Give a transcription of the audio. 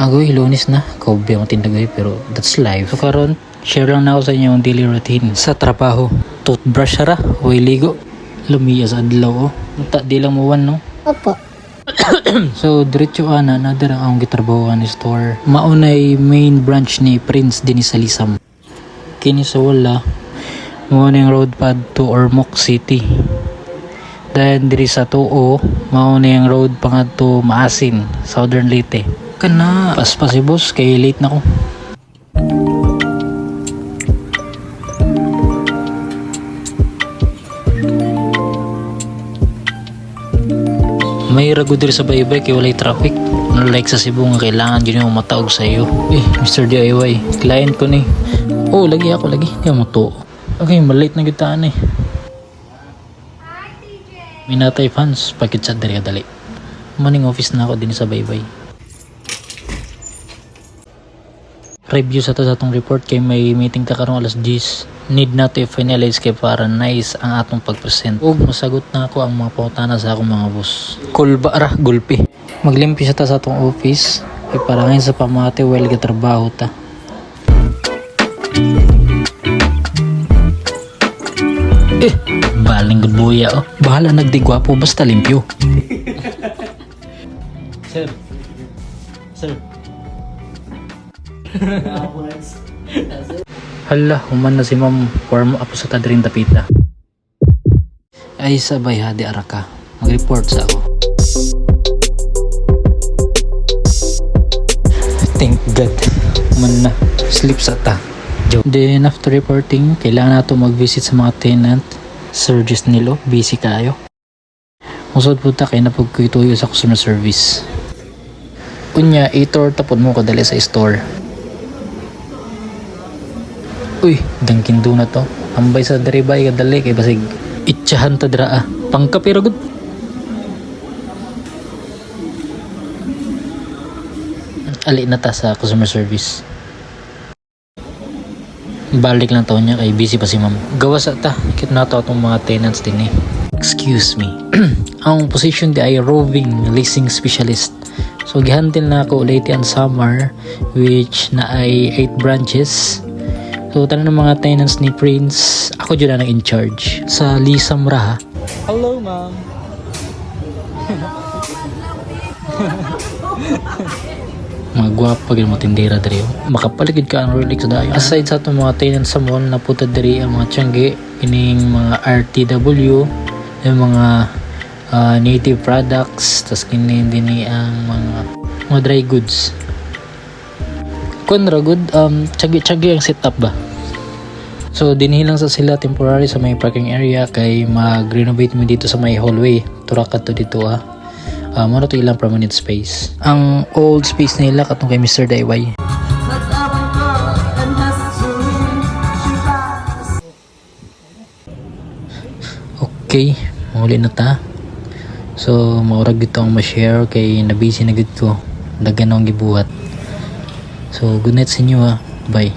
Agoy, lunis na. Kaubi ang tindagoy pero that's life. So karon, share lang na ako sa inyo ang daily routine sa trabaho. Toothbrush ra, huwag ligo. Lumiya sa adlaw, oh. Mata, di lang muwan, no? Opo. So, diretso ana, nadir ang akong gitrabahoan ni store. Maunay main branch ni Prince din sa Lisam. Kini sa wala, maunay road pad to Ormoc City. Dahil diri sa Tuo, maunay ang road pangadto Maasin, Southern Leyte. Kana, paspas si boss, kay late na ko. May rago diri sa baybay kay walay traffic. Like sa Cebu nga kailangan yun yung mataog sa iyo. Mr. DIY, client ko ni. Oh, lagi ako lagi. Di mo to. Okay, malate na gitaan eh. Minatay fans, pakit sa diri kadali. Morning office na ako din sa baybay. Review sa atong report kay may meeting ta karong alas 10. Need na to i-finalize kay para nice ang atong pag-present. Ug masagot na ako ang mga pangutana sa akong mga boss. Kulba ra, gulpi. Maglimpi sa ta sa atong office kay para ngayon sa pamate while gatrabaho ta. Baling gudbuya oh. Bahala nagdigwapo basta limpyo. Sir. Sir. Hala, human na si ma'am. Warm up sa tadring tapita. Ay sabay ha, di araka. Mag-report sa ako. Thank God. Human na. Sleep sa ta. Then after reporting, kailangan nato mag-visit sa mga tenant. Sir Nilo, busy kayo. Musod po ta kay napagkuituyo sa customer service. Unya, itor tapod mo kadali sa store. Uy, dangkin do na to. Ambay sa deribay kadali kay basig itsahan ta dira ah. Pangkapira gud. Ali na ta sa customer service. Balik lang taon niya kay busy pa si ma'am. Gawa sa ta, kit na to atong mga tenants din eh. Excuse me. Ang position di ay roving leasing specialist. So gihandle na ako late and summer which na ay 8 branches. So tanan ng mga tenants ni Prince, ako dyan na in charge sa Lisam ra. Hello ma'am. Mga gwapa gid mo tindera diri. Makapaligid ka ang relic sa dayo. Aside sa itong mga tenants sa mall na puta diri ang mga tiyangge, kining mga RTW, yung mga native products, tas kini din ang mga dry goods. Kunra good, tiyagi ang setup ba? So dinhilang sa sila temporary sa may parking area kay mag-renovate mo dito sa may hallway. Turakat to dito ah. Muna to ilang permanent space. Ang old space nila katong kay Mr. DIY. Okay, mahuli na ta. So maurag dito ang ma-share kay na busy na gud ko. Dagan akong gibuhat. So good night sa inyo ah. Bye.